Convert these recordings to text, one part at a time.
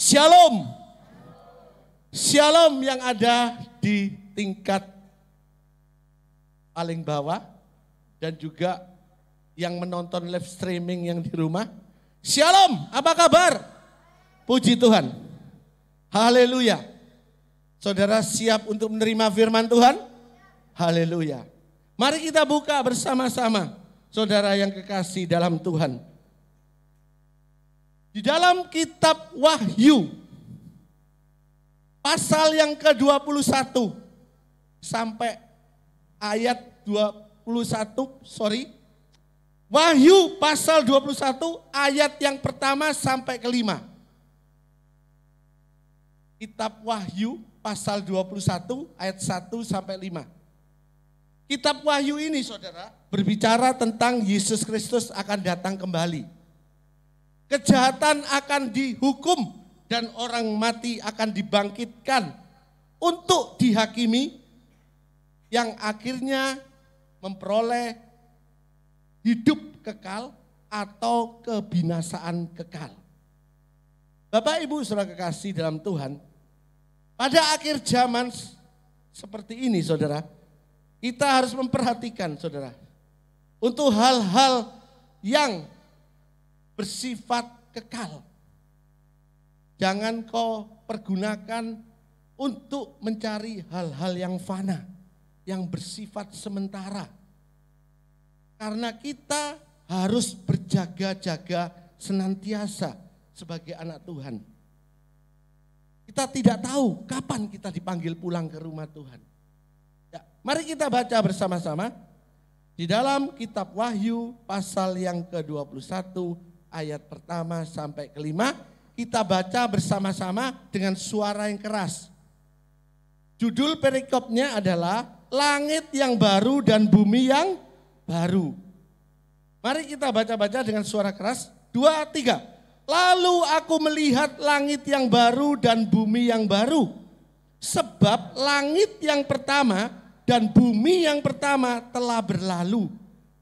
Shalom. Shalom yang ada di tingkat paling bawah dan juga yang menonton live streaming yang di rumah. Shalom, apa kabar? Puji Tuhan. Haleluya. Saudara siap untuk menerima firman Tuhan? Haleluya. Mari kita buka bersama-sama, saudara yang kekasih dalam Tuhan. Di dalam kitab Wahyu, pasal yang ke-21 sampai ayat 21, Wahyu pasal 21 ayat yang pertama sampai kelima. Kitab Wahyu pasal 21 ayat 1 sampai 5. Kitab Wahyu ini saudara berbicara tentang Yesus Kristus akan datang kembali. Kejahatan akan dihukum dan orang mati akan dibangkitkan untuk dihakimi yang akhirnya memperoleh hidup kekal atau kebinasaan kekal. Bapak Ibu saudara kekasih dalam Tuhan, pada akhir zaman seperti ini saudara, kita harus memperhatikan saudara, untuk hal-hal yang bersifat kekal. Jangan kau pergunakan untuk mencari hal-hal yang fana, yang bersifat sementara. Karena kita harus berjaga-jaga senantiasa sebagai anak Tuhan. Kita tidak tahu kapan kita dipanggil pulang ke rumah Tuhan. Ya, mari kita baca bersama-sama di dalam kitab Wahyu pasal yang ke-21 ayat pertama sampai kelima. Kita baca bersama-sama dengan suara yang keras. Judul perikopnya adalah langit yang baru dan bumi yang baru. Mari kita baca-baca dengan suara keras. 2, 3. Lalu aku melihat langit yang baru dan bumi yang baru. Sebab langit yang pertama dan bumi yang pertama telah berlalu.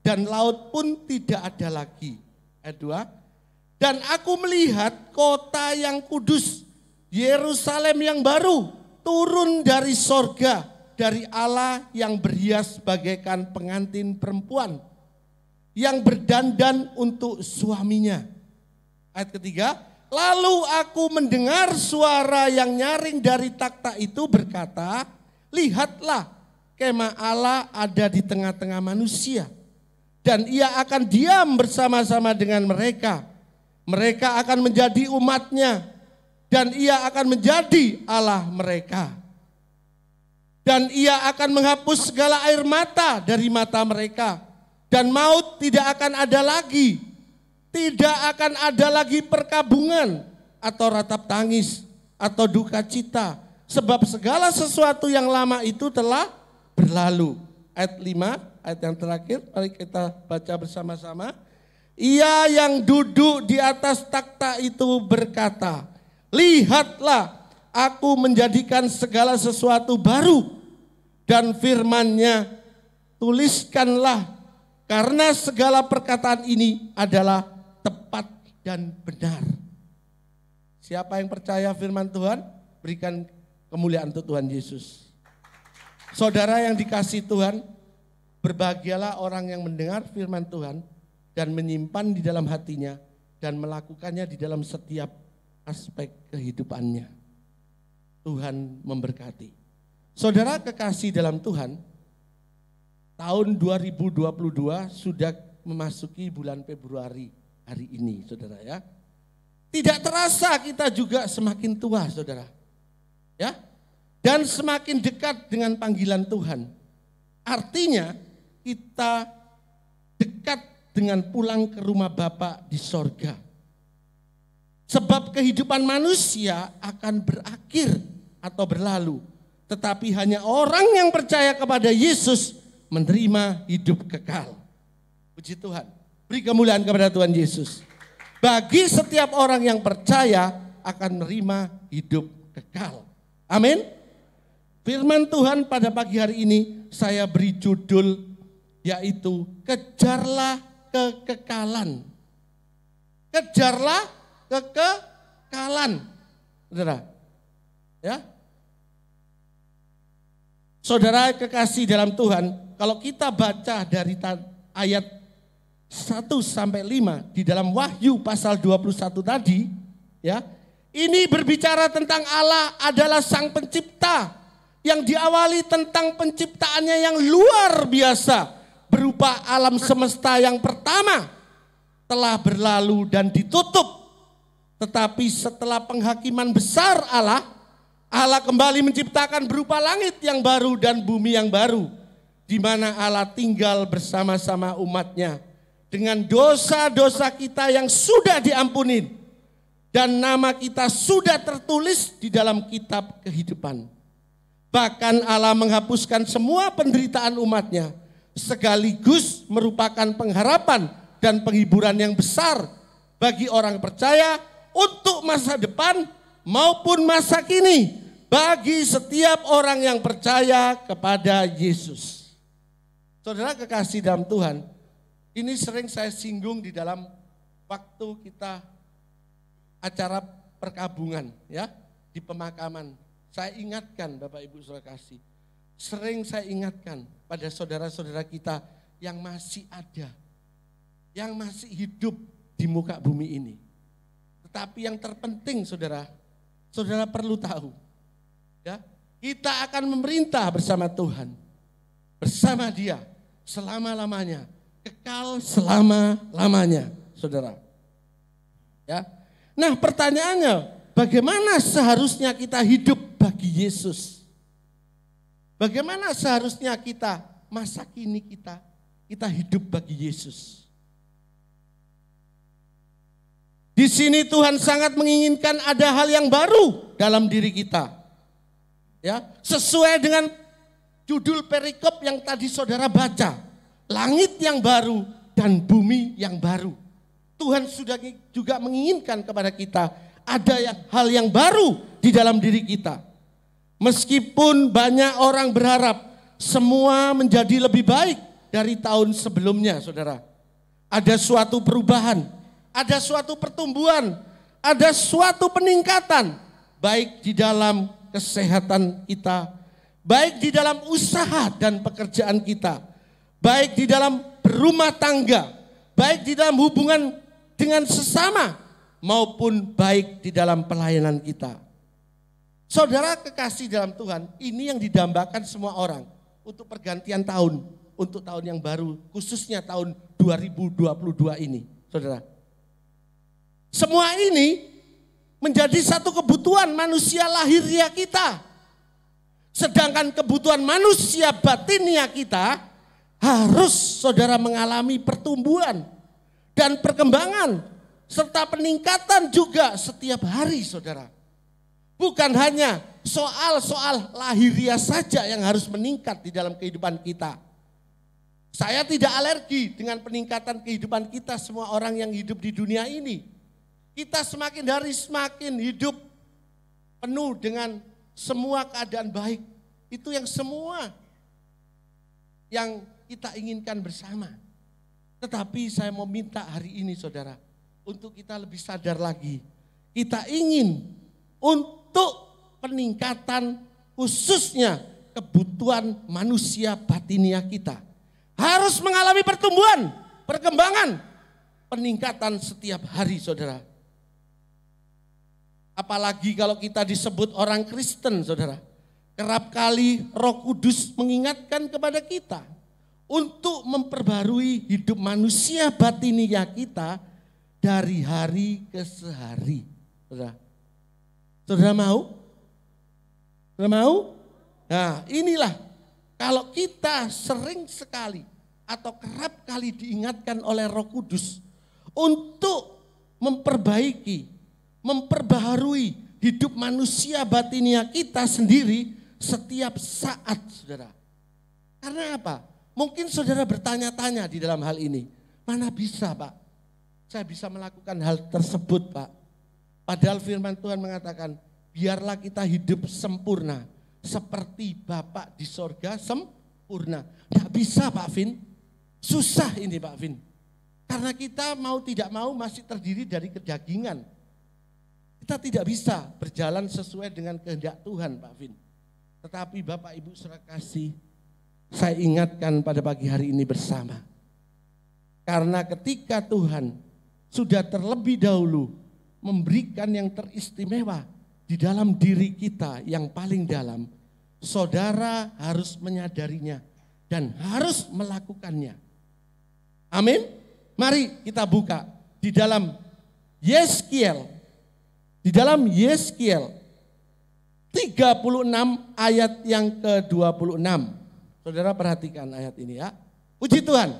Dan laut pun tidak ada lagi. Ayat 2. Dan aku melihat kota yang kudus, Yerusalem yang baru, turun dari sorga, dari Allah yang berhias bagaikan pengantin perempuan, yang berdandan untuk suaminya. Ayat ketiga, lalu aku mendengar suara yang nyaring dari takhta itu berkata, lihatlah kemah Allah ada di tengah-tengah manusia, dan ia akan diam bersama-sama dengan mereka. Mereka akan menjadi umatnya dan ia akan menjadi Allah mereka. Dan ia akan menghapus segala air mata dari mata mereka. Dan maut tidak akan ada lagi. Tidak akan ada lagi perkabungan atau ratap tangis atau duka cita. Sebab segala sesuatu yang lama itu telah berlalu. Ayat 5, ayat yang terakhir, mari kita baca bersama-sama. Ia yang duduk di atas takhta itu berkata, lihatlah aku menjadikan segala sesuatu baru, dan firman-Nya tuliskanlah, karena segala perkataan ini adalah tepat dan benar. Siapa yang percaya firman Tuhan, berikan kemuliaan untuk Tuhan Yesus. Saudara yang dikasihi Tuhan, berbahagialah orang yang mendengar firman Tuhan dan menyimpan di dalam hatinya dan melakukannya di dalam setiap aspek kehidupannya. Tuhan memberkati. Saudara kekasih dalam Tuhan, tahun 2022 sudah memasuki bulan Februari hari ini, saudara ya. Tidak terasa kita juga semakin tua, saudara. Ya. Dan semakin dekat dengan panggilan Tuhan. Artinya kita dekat dengan pulang ke rumah Bapa di sorga. Sebab kehidupan manusia akan berakhir atau berlalu. Tetapi hanya orang yang percaya kepada Yesus menerima hidup kekal. Puji Tuhan. Beri kemuliaan kepada Tuhan Yesus. Bagi setiap orang yang percaya akan menerima hidup kekal. Amin. Firman Tuhan pada pagi hari ini saya beri judul yaitu kejarlah kekekalan. Kejarlah kekekalan. Saudara. Ya. Saudara kekasih dalam Tuhan, kalau kita baca dari ayat 1 sampai 5 di dalam Wahyu pasal 21 tadi, ya. Ini berbicara tentang Allah adalah Sang Pencipta yang diawali tentang penciptaannya yang luar biasa berupa alam semesta yang pertama telah berlalu dan ditutup. Tetapi setelah penghakiman besar Allah kembali menciptakan berupa langit yang baru dan bumi yang baru, di mana Allah tinggal bersama-sama umatnya dengan dosa-dosa kita yang sudah diampuni dan nama kita sudah tertulis di dalam kitab kehidupan. Bahkan Allah menghapuskan semua penderitaan umatnya, sekaligus merupakan pengharapan dan penghiburan yang besar bagi orang percaya untuk masa depan maupun masa kini, bagi setiap orang yang percaya kepada Yesus. Saudara kekasih dalam Tuhan, ini sering saya singgung di dalam waktu kita acara perkabungan, ya, di pemakaman. Saya ingatkan Bapak Ibu Saudara kasih, sering saya ingatkan pada saudara-saudara kita yang masih ada, yang masih hidup di muka bumi ini. Tetapi yang terpenting saudara perlu tahu, ya, kita akan memerintah bersama Tuhan, bersama Dia selama-lamanya, kekal selama-lamanya, saudara. Ya. Nah, pertanyaannya, bagaimana seharusnya kita hidup bagi Yesus? Bagaimana seharusnya kita masa kini kita hidup bagi Yesus? Di sini Tuhan sangat menginginkan ada hal yang baru dalam diri kita. Ya, sesuai dengan judul perikop yang tadi saudara baca, langit yang baru dan bumi yang baru. Tuhan sudah juga menginginkan kepada kita ada hal yang baru di dalam diri kita. Meskipun banyak orang berharap semua menjadi lebih baik dari tahun sebelumnya, saudara. Ada suatu perubahan, ada suatu pertumbuhan, ada suatu peningkatan, baik di dalam kesehatan kita, baik di dalam usaha dan pekerjaan kita, baik di dalam berumah tangga, baik di dalam hubungan dengan sesama, maupun baik di dalam pelayanan kita. Saudara kekasih dalam Tuhan, ini yang didambakan semua orang untuk pergantian tahun, untuk tahun yang baru, khususnya tahun 2022 ini, saudara. Semua ini menjadi satu kebutuhan manusia lahiriah kita. Sedangkan kebutuhan manusia batiniah kita harus saudara mengalami pertumbuhan dan perkembangan serta peningkatan juga setiap hari, saudara. Bukan hanya soal-soal lahiriah saja yang harus meningkat di dalam kehidupan kita. Saya tidak alergi dengan peningkatan kehidupan kita semua orang yang hidup di dunia ini. Kita semakin hari semakin hidup penuh dengan semua keadaan baik. Itu yang semua yang kita inginkan bersama. Tetapi saya mau minta hari ini saudara, untuk kita lebih sadar lagi. Kita ingin untuk peningkatan khususnya kebutuhan manusia batiniah kita. Harus mengalami pertumbuhan, perkembangan, peningkatan setiap hari saudara. Apalagi kalau kita disebut orang Kristen saudara. Kerap kali Roh Kudus mengingatkan kepada kita untuk memperbarui hidup manusia batiniah kita dari hari ke sehari. Saudara, saudara mau? Saudara mau? Nah inilah kalau kita sering sekali atau kerap kali diingatkan oleh Roh Kudus untuk memperbaiki, memperbaharui hidup manusia batiniah kita sendiri setiap saat, saudara. Karena apa? Mungkin saudara bertanya-tanya di dalam hal ini. Mana bisa, Pak? Saya bisa melakukan hal tersebut, Pak. Padahal firman Tuhan mengatakan, biarlah kita hidup sempurna. Seperti Bapak di sorga sempurna. Tidak bisa, Pak Vin. Susah ini, Pak Vin. Karena kita mau tidak mau masih terdiri dari kedagingan. Kita tidak bisa berjalan sesuai dengan kehendak Tuhan, Pak Vin. Tetapi Bapak Ibu saudara kasih, saya ingatkan pada pagi hari ini bersama. Karena ketika Tuhan sudah terlebih dahulu memberikan yang teristimewa di dalam diri kita yang paling dalam, saudara harus menyadarinya dan harus melakukannya. Amin. Mari kita buka di dalam Yeskiel. Di dalam Yeskiel 36 ayat yang ke-26. Saudara perhatikan ayat ini ya. Puji Tuhan.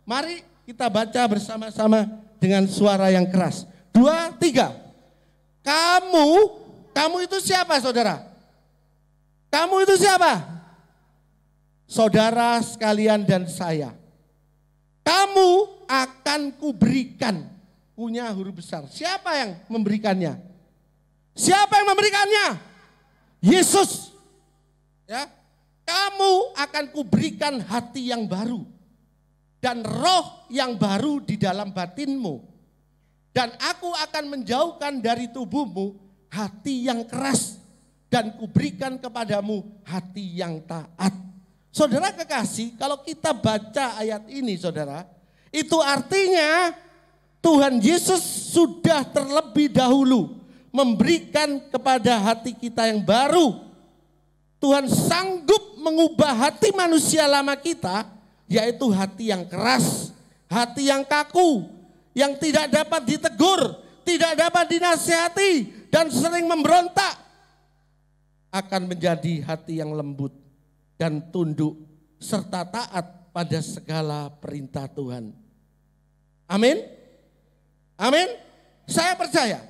Mari kita baca bersama-sama dengan suara yang keras. 2, 3. Kamu itu siapa saudara? Kamu itu siapa? Saudara sekalian dan saya. Kamu akan kuberikan. Punya huruf besar. Siapa yang memberikannya? Siapa yang memberikannya? Yesus. Ya. Kamu akan kuberikan hati yang baru dan roh yang baru di dalam batinmu. Dan aku akan menjauhkan dari tubuhmu hati yang keras dan kuberikan kepadamu hati yang taat. Saudara kekasih, kalau kita baca ayat ini saudara, itu artinya Tuhan Yesus sudah terlebih dahulu memberikan kepada hati kita yang baru. Tuhan sanggup mengubah hati manusia lama kita, yaitu hati yang keras, hati yang kaku, yang tidak dapat ditegur, tidak dapat dinasihati, dan sering memberontak, akan menjadi hati yang lembut dan tunduk, serta taat pada segala perintah Tuhan. Amin. Amin. Saya percaya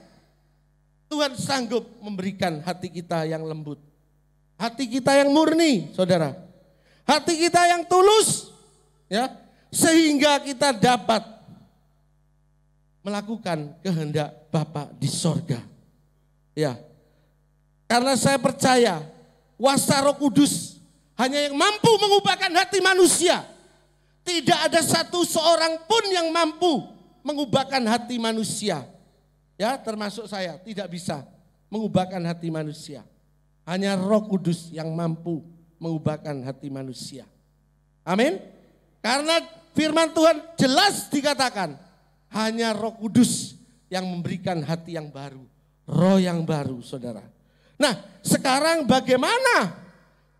Tuhan sanggup memberikan hati kita yang lembut. Hati kita yang murni, saudara. Hati kita yang tulus, ya, sehingga kita dapat melakukan kehendak Bapa di sorga. Ya, karena saya percaya kuasa Roh Kudus hanya yang mampu mengubahkan hati manusia. Tidak ada satu seorang pun yang mampu mengubahkan hati manusia. Ya, termasuk saya tidak bisa mengubahkan hati manusia. Hanya Roh Kudus yang mampu mengubahkan hati manusia. Amin. Karena firman Tuhan jelas dikatakan, hanya Roh Kudus yang memberikan hati yang baru, roh yang baru, saudara. Nah, sekarang bagaimana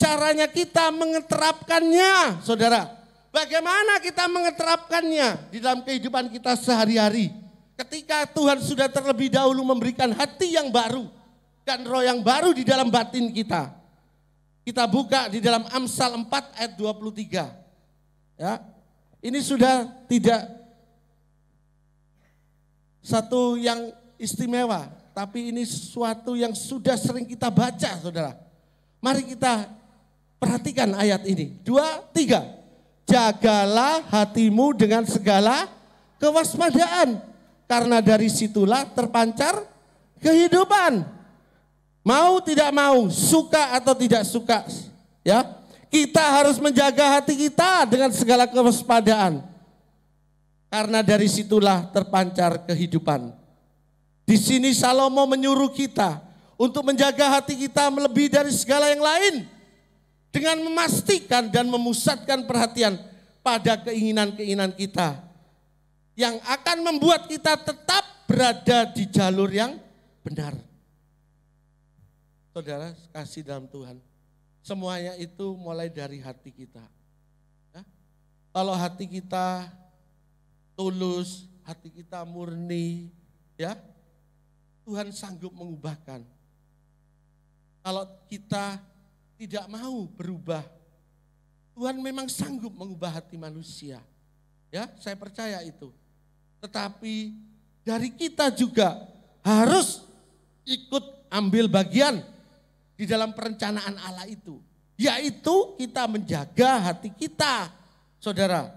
caranya kita mengeterapkannya, saudara? Bagaimana kita mengeterapkannya di dalam kehidupan kita sehari-hari? Ketika Tuhan sudah terlebih dahulu memberikan hati yang baru dan roh yang baru di dalam batin kita. Kita buka di dalam Amsal 4 ayat 23. Ya, ini sudah tidak satu yang istimewa, tapi ini sesuatu yang sudah sering kita baca, saudara. Mari kita perhatikan ayat ini. 2, 3. Jagalah hatimu dengan segala kewaspadaan, karena dari situlah terpancar kehidupan. Mau tidak mau, suka atau tidak suka, ya, kita harus menjaga hati kita dengan segala kewaspadaan. Karena dari situlah terpancar kehidupan. Di sini Salomo menyuruh kita untuk menjaga hati kita melebihi dari segala yang lain, dengan memastikan dan memusatkan perhatian pada keinginan-keinginan kita yang akan membuat kita tetap berada di jalur yang benar. Saudara kasih dalam Tuhan, semuanya itu mulai dari hati kita. Ya? Kalau hati kita tulus, hati kita murni, ya, Tuhan sanggup mengubahkan. Kalau kita tidak mau berubah, Tuhan memang sanggup mengubah hati manusia. Ya, saya percaya itu. Tetapi dari kita juga harus ikut ambil bagian di dalam perencanaan Allah itu. Yaitu kita menjaga hati kita, saudara.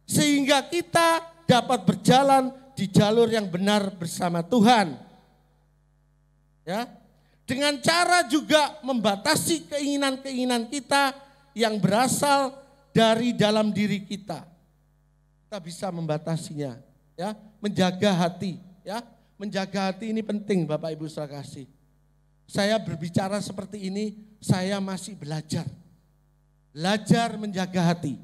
Sehingga kita dapat berjalan di jalur yang benar bersama Tuhan. Ya, dengan cara juga membatasi keinginan-keinginan kita yang berasal dari dalam diri kita. Kita bisa membatasinya, ya, menjaga hati, ya. menjaga hati ini penting Bapak Ibu saudara kasih. Saya berbicara seperti ini, saya masih belajar. Belajar menjaga hati.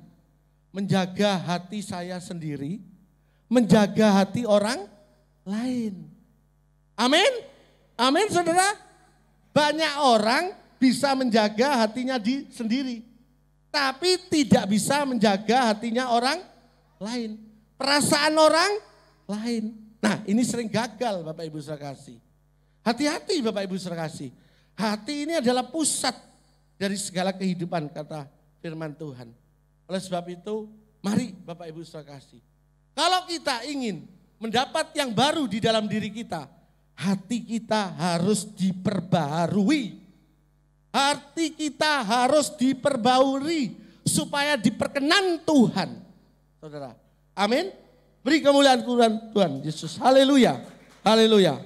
Menjaga hati saya sendiri, menjaga hati orang lain. Amin? Amin saudara? Banyak orang bisa menjaga hatinya sendiri, tapi tidak bisa menjaga hatinya orang lain. Perasaan orang lain. Nah ini sering gagal Bapak Ibu saudara kasih. Hati-hati Bapak Ibu saudara kasih. Hati ini adalah pusat dari segala kehidupan kata firman Tuhan. Oleh sebab itu mari Bapak Ibu saudara kasih. Kalau kita ingin mendapat yang baru di dalam diri kita, hati kita harus diperbaharui. Hati kita harus diperbaharui supaya diperkenan Tuhan. Saudara, amin. Beri kemuliaan Tuhan Yesus. Haleluya. Haleluya.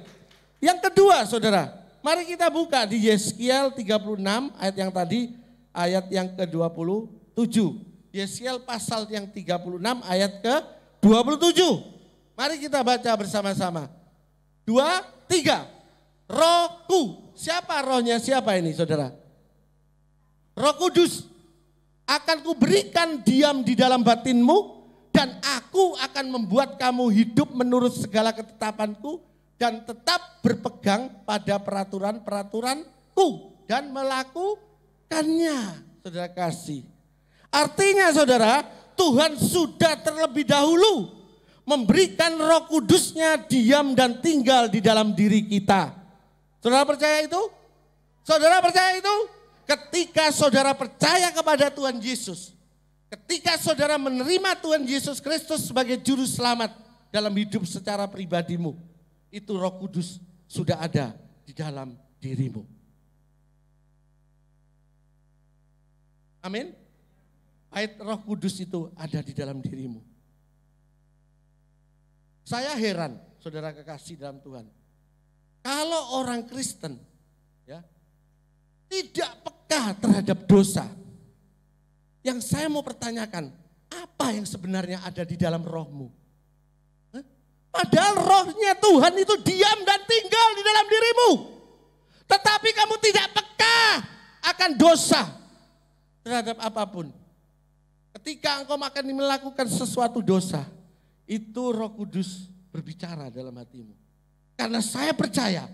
Yang kedua saudara, mari kita buka di Yeskiel 36 ayat yang tadi, ayat yang ke-27. Yeskiel pasal yang 36 ayat ke-27. Mari kita baca bersama-sama. 2, 3. Rohku. Siapa rohnya? Siapa ini saudara? Roh Kudus. Akan kuberikan diam di dalam batinmu dan aku akan membuat kamu hidup menurut segala ketetapanku dan tetap berpegang pada peraturan-peraturanku dan melakukannya. Saudara kasih. Artinya saudara, Tuhan sudah terlebih dahulu memberikan Roh Kudusnya diam dan tinggal di dalam diri kita. Saudara percaya itu? Saudara percaya itu? Ketika saudara percaya kepada Tuhan Yesus, ketika saudara menerima Tuhan Yesus Kristus sebagai juru selamat dalam hidup secara pribadimu, itu Roh Kudus sudah ada di dalam dirimu. Amin. Ayat Roh Kudus itu ada di dalam dirimu. Saya heran, saudara kekasih dalam Tuhan. Kalau orang Kristen ya, tidak peka terhadap dosa. Yang saya mau pertanyakan, apa yang sebenarnya ada di dalam rohmu? Padahal rohnya Tuhan itu diam dan tinggal di dalam dirimu. Tetapi kamu tidak peka akan dosa terhadap apapun. Ketika engkau akan melakukan sesuatu dosa, itu Roh Kudus berbicara dalam hatimu. Karena saya percaya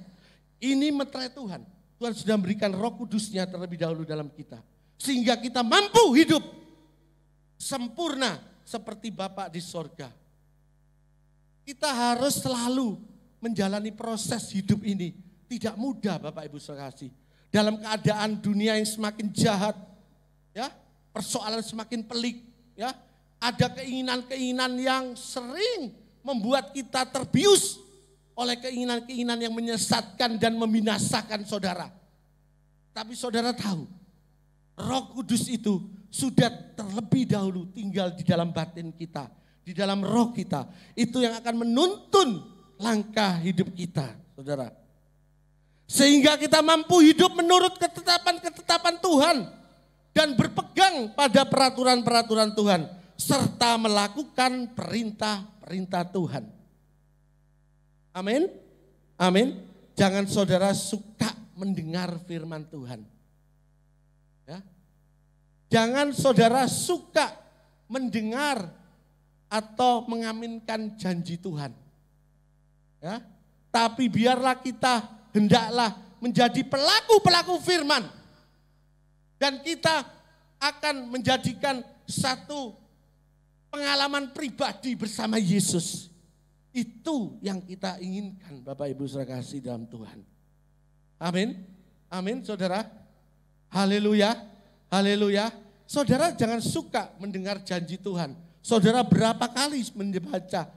ini meterai Tuhan. Tuhan sudah memberikan Roh Kudusnya terlebih dahulu dalam kita. Sehingga kita mampu hidup sempurna seperti Bapa di sorga. Kita harus selalu menjalani proses hidup ini. Tidak mudah Bapak Ibu saudara kasih. Dalam keadaan dunia yang semakin jahat, ya, persoalan semakin pelik, ya, ada keinginan-keinginan yang sering membuat kita terbius oleh keinginan-keinginan yang menyesatkan dan membinasakan saudara. Tapi saudara tahu, Roh Kudus itu sudah terlebih dahulu tinggal di dalam batin kita, di dalam roh kita. Itu yang akan menuntun langkah hidup kita, saudara. Sehingga kita mampu hidup menurut ketetapan-ketetapan Tuhan dan berpegang pada peraturan-peraturan Tuhan serta melakukan perintah-perintah Tuhan. Amin. Amin. Jangan saudara suka mendengar firman Tuhan. Ya. Jangan saudara suka mendengar atau mengaminkan janji Tuhan. Ya. Tapi biarlah kita hendaklah menjadi pelaku-pelaku firman. Dan kita akan menjadikan satu pengalaman pribadi bersama Yesus. Itu yang kita inginkan Bapak Ibu saudara kasih dalam Tuhan. Amin. Amin saudara. Haleluya. Haleluya. Saudara jangan suka mendengar janji Tuhan. Saudara berapa kali membaca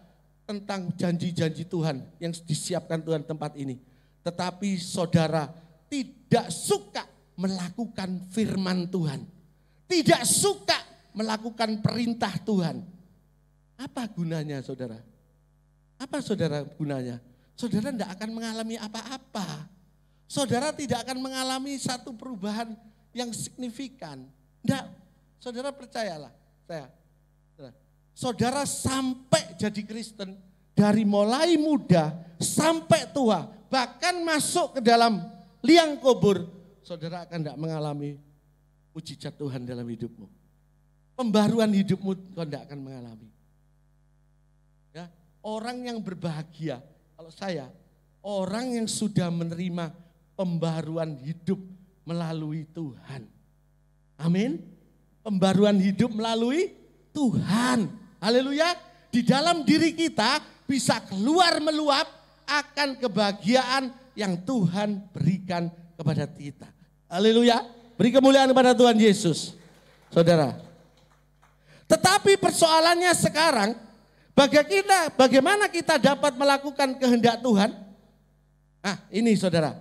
tentang janji-janji Tuhan yang disiapkan Tuhan tempat ini. Tetapi saudara tidak suka melakukan firman Tuhan. Tidak suka melakukan perintah Tuhan. Apa gunanya saudara? Apa saudara gunanya? Saudara tidak akan mengalami apa-apa. Saudara tidak akan mengalami satu perubahan yang signifikan. Tidak, saudara percayalah. Saudara sampai jadi Kristen dari mulai muda sampai tua, bahkan masuk ke dalam liang kubur, saudara akan tidak mengalami mujizat Tuhan dalam hidupmu. Pembaruan hidupmu kau tidak akan mengalami. Ya, orang yang berbahagia, kalau saya, orang yang sudah menerima pembaruan hidup melalui Tuhan. Amin. Pembaruan hidup melalui Tuhan. Haleluya. Di dalam diri kita bisa keluar meluap akan kebahagiaan yang Tuhan berikan kepada kita. Haleluya. Beri kemuliaan kepada Tuhan Yesus. Saudara. Tetapi persoalannya sekarang, bagaimana kita dapat melakukan kehendak Tuhan? Nah ini saudara,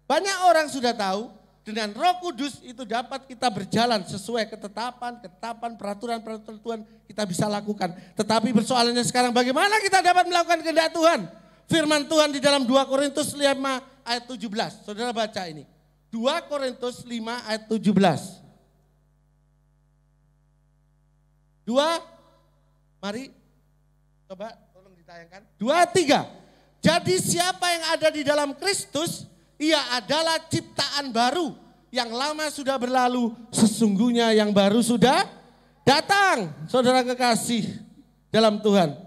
banyak orang sudah tahu dengan Roh Kudus itu dapat kita berjalan sesuai ketetapan, peraturan Tuhan kita bisa lakukan. Tetapi persoalannya sekarang bagaimana kita dapat melakukan kehendak Tuhan? Firman Tuhan di dalam 2 Korintus 5 ayat 17. Saudara baca ini. 2 Korintus 5 ayat 17. 2, mari coba tolong ditayangkan. 2, 3. Jadi siapa yang ada di dalam Kristus, ia adalah ciptaan baru. Yang lama sudah berlalu, sesungguhnya yang baru sudah datang. Saudara kekasih dalam Tuhan.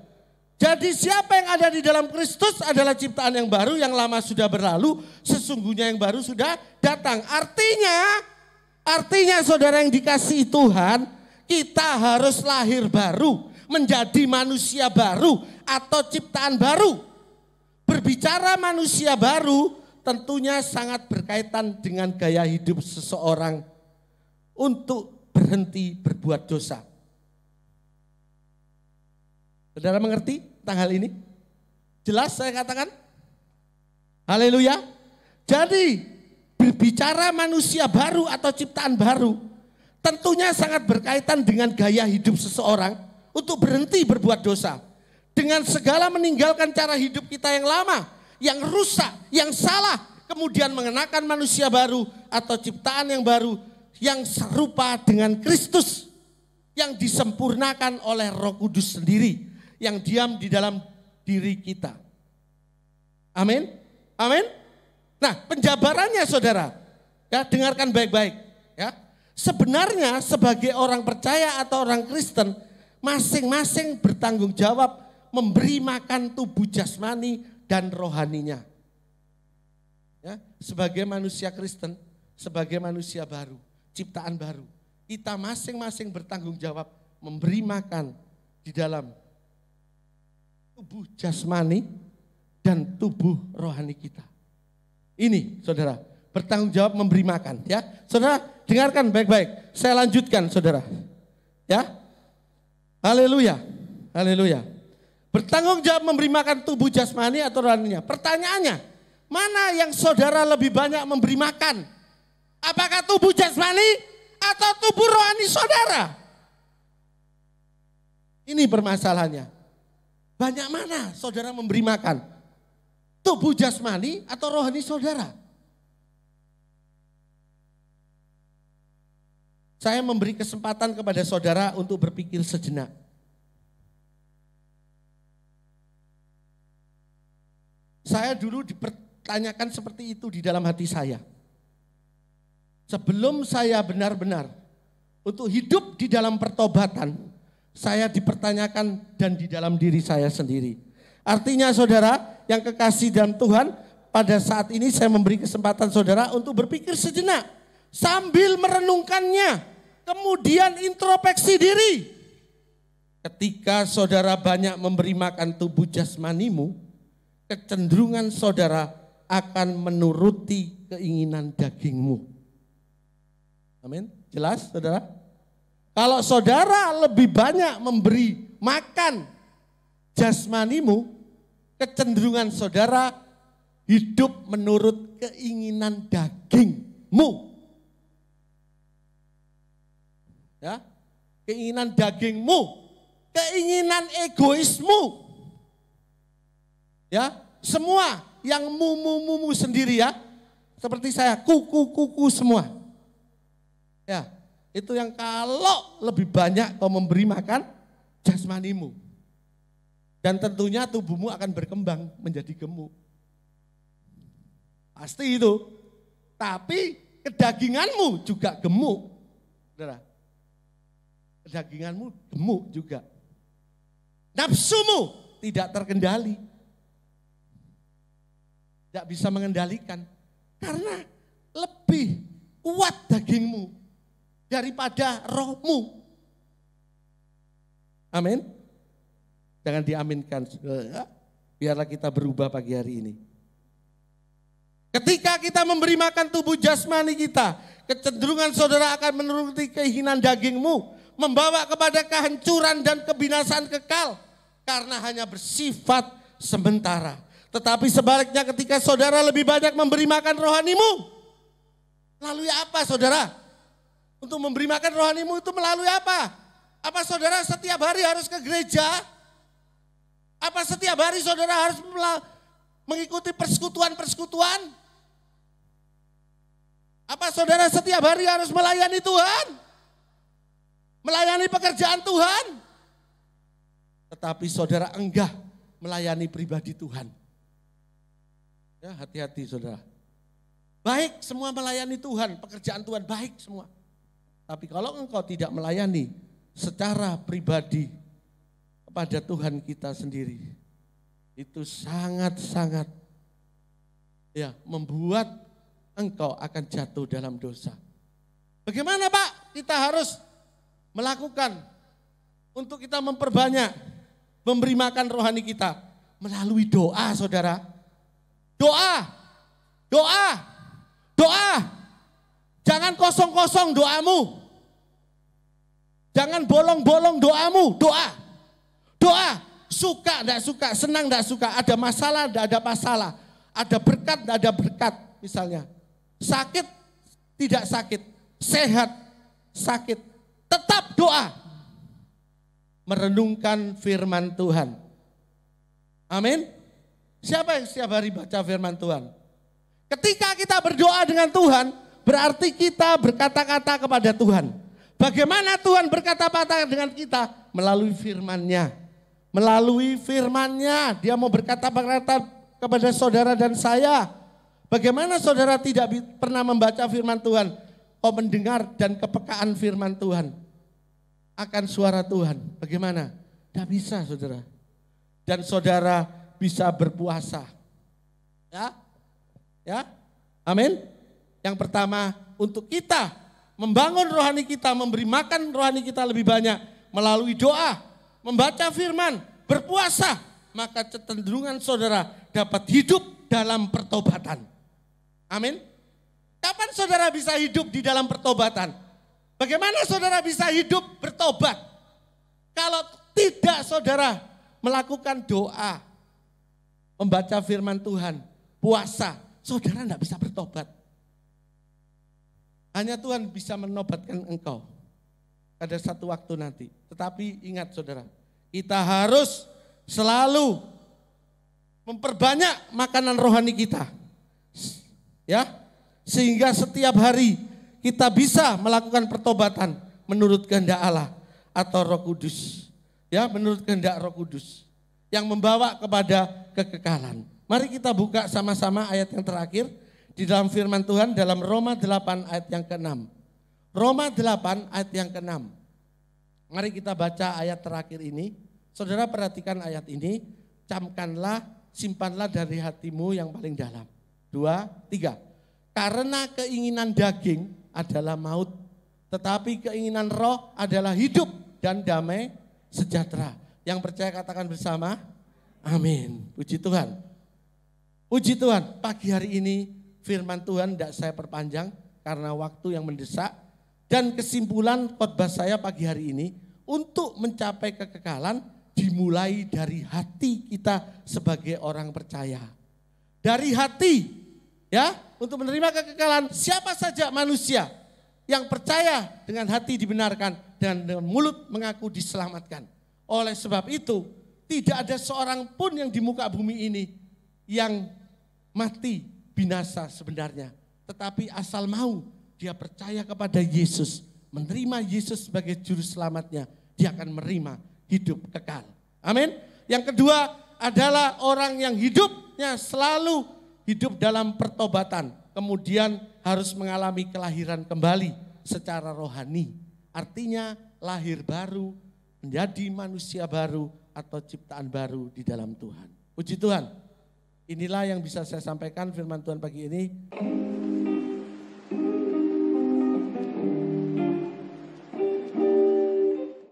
Jadi siapa yang ada di dalam Kristus adalah ciptaan yang baru, yang lama sudah berlalu, sesungguhnya yang baru sudah datang. Artinya saudara yang dikasihi Tuhan, kita harus lahir baru, menjadi manusia baru atau ciptaan baru. Berbicara manusia baru tentunya sangat berkaitan dengan gaya hidup seseorang untuk berhenti berbuat dosa. Saudara mengerti tentang hal ini? Jelas saya katakan? Haleluya. Jadi berbicara manusia baru atau ciptaan baru tentunya sangat berkaitan dengan gaya hidup seseorang untuk berhenti berbuat dosa. Dengan segala meninggalkan cara hidup kita yang lama, yang rusak, yang salah. Kemudian mengenakan manusia baru atau ciptaan yang baru yang serupa dengan Kristus. Yang disempurnakan oleh Roh Kudus sendiri. Yang diam di dalam diri kita. Amin. Amin. Nah penjabarannya saudara. Ya dengarkan baik-baik. Ya. Sebenarnya sebagai orang percaya atau orang Kristen, masing-masing bertanggung jawab memberi makan tubuh jasmani dan rohaninya. Ya, sebagai manusia Kristen, sebagai manusia baru, ciptaan baru, kita masing-masing bertanggung jawab memberi makan di dalam tubuh jasmani dan tubuh rohani kita. Ini saudara, bertanggung jawab memberi makan ya. Saudara dengarkan baik-baik. Saya lanjutkan saudara. Ya. Haleluya. Haleluya. Bertanggung jawab memberi makan tubuh jasmani atau rohaninya. Pertanyaannya, mana yang saudara lebih banyak memberi makan? Apakah tubuh jasmani atau tubuh rohani saudara? Ini permasalahannya. Banyak mana saudara memberi makan? Tubuh jasmani atau rohani saudara? Saya memberi kesempatan kepada saudara untuk berpikir sejenak. Saya dulu dipertanyakan seperti itu di dalam hati saya. Sebelum saya benar-benar untuk hidup di dalam pertobatan, saya dipertanyakan dan di dalam diri saya sendiri. Artinya saudara yang kekasih dalam Tuhan, pada saat ini saya memberi kesempatan saudara untuk berpikir sejenak. Sambil merenungkannya, kemudian introspeksi diri. Ketika saudara banyak memberi makan tubuh jasmanimu, kecenderungan saudara akan menuruti keinginan dagingmu. Amin. Jelas saudara? Kalau saudara lebih banyak memberi makan jasmanimu, kecenderungan saudara hidup menurut keinginan dagingmu. Ya, keinginan dagingmu, keinginan egoismu. Ya, semua yang mumu sendiri ya. Seperti saya, kuku semua. Ya, itu yang kalau lebih banyak kau memberi makan jasmanimu. Dan tentunya tubuhmu akan berkembang menjadi gemuk. Pasti itu. Tapi kedaginganmu juga gemuk. Saudara. Kedaginganmu gemuk juga. Nafsumu tidak terkendali. Tidak bisa mengendalikan. Karena lebih kuat dagingmu daripada rohmu. Amin. Jangan diaminkan. Biarlah kita berubah pagi hari ini. Ketika kita memberi makan tubuh jasmani kita, kecenderungan saudara akan menuruti keinginan dagingmu, membawa kepada kehancuran dan kebinasaan kekal, karena hanya bersifat sementara. Tetapi sebaliknya ketika saudara lebih banyak memberi makan rohanimu, melalui apa saudara? Untuk memberi makan rohanimu itu melalui apa? Apa saudara setiap hari harus ke gereja? Apa setiap hari saudara harus mengikuti persekutuan-persekutuan? Apa saudara setiap hari harus melayani Tuhan? Melayani pekerjaan Tuhan? Tetapi saudara enggak melayani pribadi Tuhan. Ya, hati-hati saudara. Baik semua melayani Tuhan, pekerjaan Tuhan baik semua. Tapi kalau engkau tidak melayani secara pribadi kepada Tuhan kita sendiri, itu sangat-sangat ya membuat engkau akan jatuh dalam dosa. Bagaimana Pak kita harus melakukan untuk kita memperbanyak memberi makan rohani kita? Melalui doa saudara. Doa, doa, doa. Jangan kosong-kosong doamu. Jangan bolong-bolong doamu, doa. Doa, suka enggak suka, senang enggak suka, ada masalah enggak ada masalah, ada berkat enggak ada berkat misalnya. Sakit, tidak sakit, sehat, sakit, tetap doa. Merenungkan firman Tuhan. Amin. Siapa yang setiap hari baca firman Tuhan? Ketika kita berdoa dengan Tuhan, berarti kita berkata-kata kepada Tuhan. Bagaimana Tuhan berkata-kata dengan kita? Melalui firman-Nya. Melalui firman-Nya, Dia mau berkata-kata kepada saudara dan saya. Bagaimana saudara tidak pernah membaca firman Tuhan? Kau mendengar dan kepekaan firman Tuhan akan suara Tuhan. Bagaimana? Tidak bisa saudara. Dan saudara bisa berpuasa. Ya, ya, amin. Yang pertama untuk kita membangun rohani kita, memberi makan rohani kita lebih banyak melalui doa, membaca firman, berpuasa. Maka kecenderungan saudara dapat hidup dalam pertobatan. Amin. Kapan saudara bisa hidup di dalam pertobatan? Bagaimana saudara bisa hidup bertobat? Kalau tidak saudara melakukan doa, membaca firman Tuhan, puasa, saudara tidak bisa bertobat. Hanya Tuhan bisa menobatkan engkau pada satu waktu nanti. Tetapi ingat saudara, kita harus selalu memperbanyak makanan rohani kita. Ya, sehingga setiap hari kita bisa melakukan pertobatan menurut kehendak Allah atau Roh Kudus. Ya, menurut kehendak Roh Kudus yang membawa kepada kekekalan. Mari kita buka sama-sama ayat yang terakhir di dalam firman Tuhan dalam Roma 8 ayat yang ke-6. Roma 8 ayat yang ke-6. Mari kita baca ayat terakhir ini. Saudara perhatikan ayat ini, camkanlah, simpanlah dari hatimu yang paling dalam. 2, 3. Karena keinginan daging adalah maut, tetapi keinginan roh adalah hidup dan damai sejahtera. Yang percaya katakan bersama, amin. Puji Tuhan. Puji Tuhan, pagi hari ini firman Tuhan tidak saya perpanjang karena waktu yang mendesak. Dan kesimpulan khotbah saya pagi hari ini, untuk mencapai kekekalan dimulai dari hati kita sebagai orang percaya. Dari hati, ya, untuk menerima kekekalan siapa saja manusia yang percaya dengan hati dibenarkan dan dengan mulut mengaku diselamatkan. Oleh sebab itu, tidak ada seorang pun yang di muka bumi ini yang mati binasa sebenarnya. Tetapi asal mau dia percaya kepada Yesus, menerima Yesus sebagai juru selamatnya, dia akan menerima hidup kekal. Amin. Yang kedua adalah orang yang hidupnya selalu hidup dalam pertobatan. Kemudian harus mengalami kelahiran kembali secara rohani. Artinya lahir baru, menjadi manusia baru atau ciptaan baru di dalam Tuhan. Puji Tuhan. Inilah yang bisa saya sampaikan firman Tuhan pagi ini.